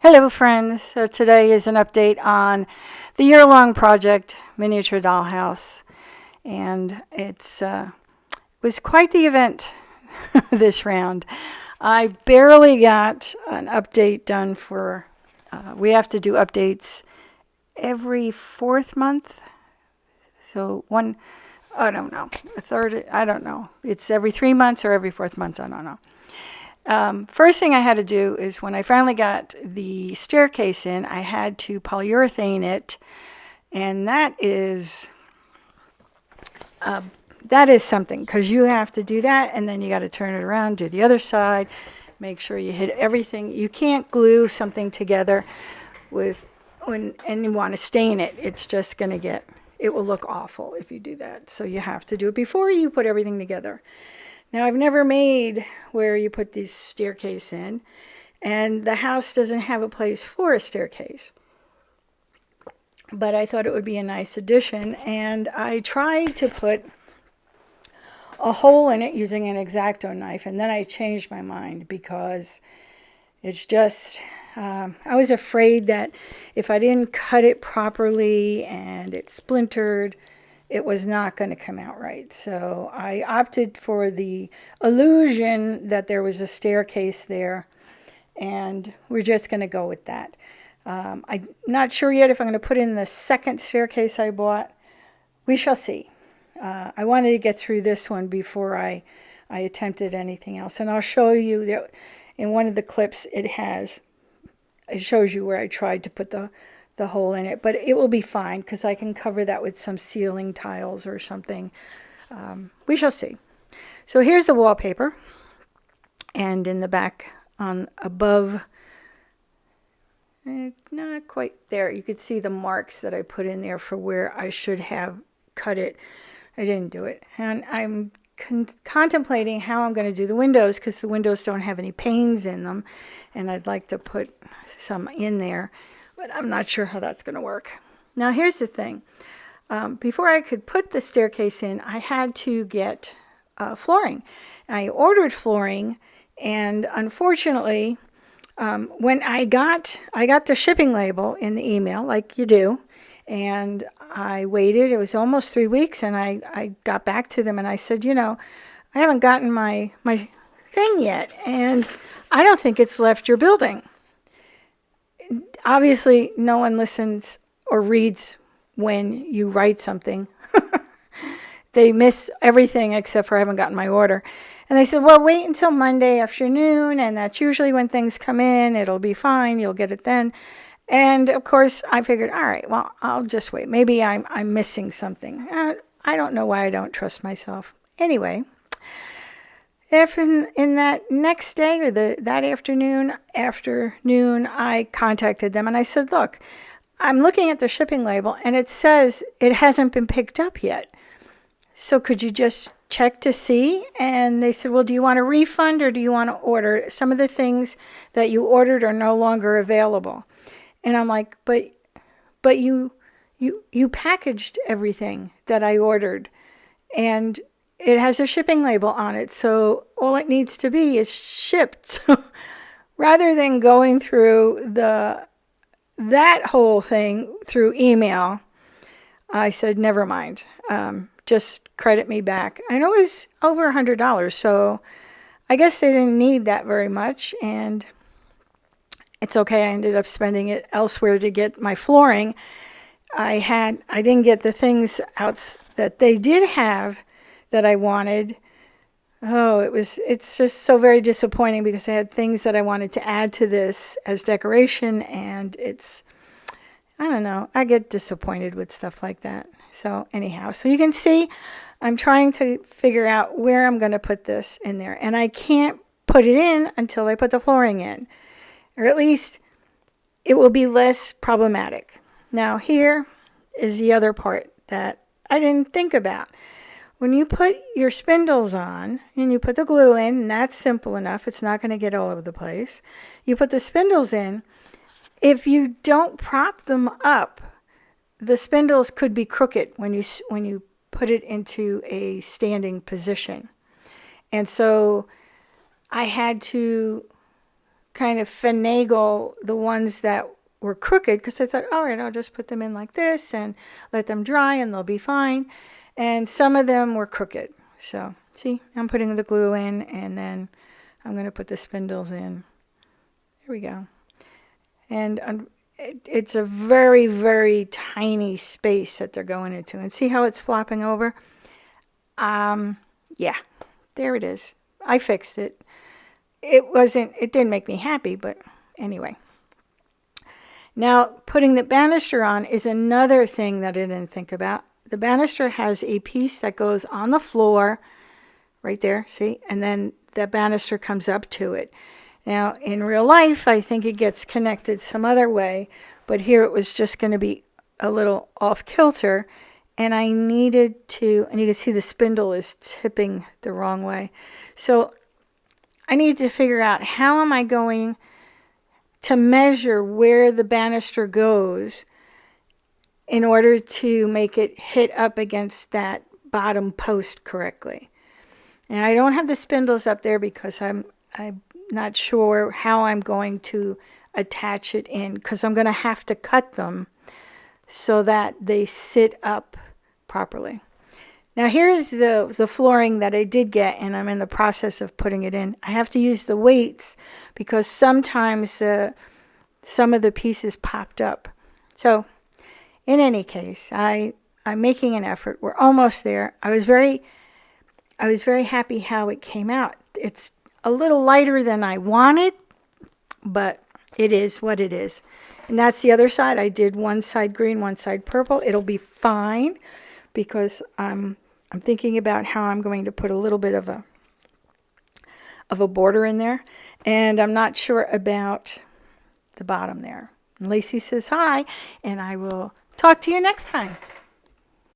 Hello friends, so today is an update on the year-long project, Miniature Dollhouse, and was quite the event this round. I barely got an update done we have to do updates every fourth month, so I don't know, a third, I don't know. It's every 3 months or every fourth month, I don't know. First thing I had to do is when I finally got the staircase in, I had to polyurethane it, and that is something because you have to do that, and then you got to turn it around, do the other side, make sure you hit everything. You can't glue something together and you want to stain it. It's just going to it will look awful if you do that. So you have to do it before you put everything together. Now, I've never made where you put this staircase in, and the house doesn't have a place for a staircase. But I thought it would be a nice addition, and I tried to put a hole in it using an X-Acto knife, and then I changed my mind because it's just, I was afraid that if I didn't cut it properly and it splintered, it was not going to come out right. So I opted for the illusion that there was a staircase there, and we're just going to go with that. I'm not sure yet if I'm going to put in the second staircase I bought. We shall see. I wanted to get through this one before I attempted anything else. And I'll show you that in one of the clips it shows you where I tried to put the hole in it, but it will be fine because I can cover that with some ceiling tiles or something. We shall see. So here's the wallpaper, and in the back above, not quite there, you could see the marks that I put in there for where I should have cut it. I didn't do it, and I'm contemplating how I'm going to do the windows because the windows don't have any panes in them, and I'd like to put some in there. But I'm not sure how that's going to work. Now, here's the thing. Before I could put the staircase in, I had to get flooring. I ordered flooring, and unfortunately, when I got the shipping label in the email, like you do, and I waited. It was almost 3 weeks, and I got back to them, and I said, I haven't gotten my thing yet, and I don't think it's left your building. Obviously, no one listens or reads when you write something. They miss everything except for I haven't gotten my order. And they said, well, wait until Monday afternoon, and that's usually when things come in. It'll be fine. You'll get it then. And, of course, I figured, all right, well, I'll just wait. Maybe I'm missing something. I don't know why I don't trust myself. Anyway, if in that next day or that afternoon, I contacted them and I said, look, I'm looking at the shipping label and it says it hasn't been picked up yet. So could you just check to see? And they said, well, do you want a refund or do you want to order? Some of the things that you ordered are no longer available. And I'm like, but you packaged everything that I ordered, and it has a shipping label on it, so all it needs to be is shipped. So rather than going through that whole thing through email, I said, never mind. Just credit me back. I know it was over $100, so I guess they didn't need that very much, and it's okay. I ended up spending it elsewhere to get my flooring. I didn't get the things out that they did have that I wanted. Oh, it's just so very disappointing because I had things that I wanted to add to this as decoration, and I don't know, I get disappointed with stuff like that. So anyhow, so you can see I'm trying to figure out where I'm going to put this in there, and I can't put it in until I put the flooring in, or at least it will be less problematic. Now here is the other part that I didn't think about. When you put your spindles on and you put the glue in, and that's simple enough, it's not going to get all over the place. You put the spindles in. If you don't prop them up, the spindles could be crooked when you put it into a standing position. And so I had to kind of finagle the ones that were crooked, because I thought, all right, I'll just put them in like this and let them dry and they'll be fine. And some of them were crooked. So see, I'm putting the glue in, and then I'm going to put the spindles in. There we go. And it's a very, very tiny space that they're going into. And see how it's flopping over? Yeah, there it is. I fixed it. It didn't make me happy, but anyway. Now, putting the banister on is another thing that I didn't think about. The banister has a piece that goes on the floor, right there, see? And then the banister comes up to it. Now, in real life, I think it gets connected some other way, but here it was just going to be a little off kilter, and you can see the spindle is tipping the wrong way. So I need to figure out, how am I going to measure where the banister goes in order to make it hit up against that bottom post correctly. And I don't have the spindles up there because I'm not sure how I'm going to attach it in, because I'm going to have to cut them so that they sit up properly. Now here's the flooring that I did get, and I'm in the process of putting it in. I have to use the weights because sometimes some of the pieces popped up. So in any case, I'm making an effort. We're almost there. I was very happy how it came out. It's a little lighter than I wanted, but it is what it is. And that's the other side. I did one side green, one side purple. It'll be fine because I'm thinking about how I'm going to put a little bit of a border in there. And I'm not sure about the bottom there. And Lacey says hi, and I will talk to you next time.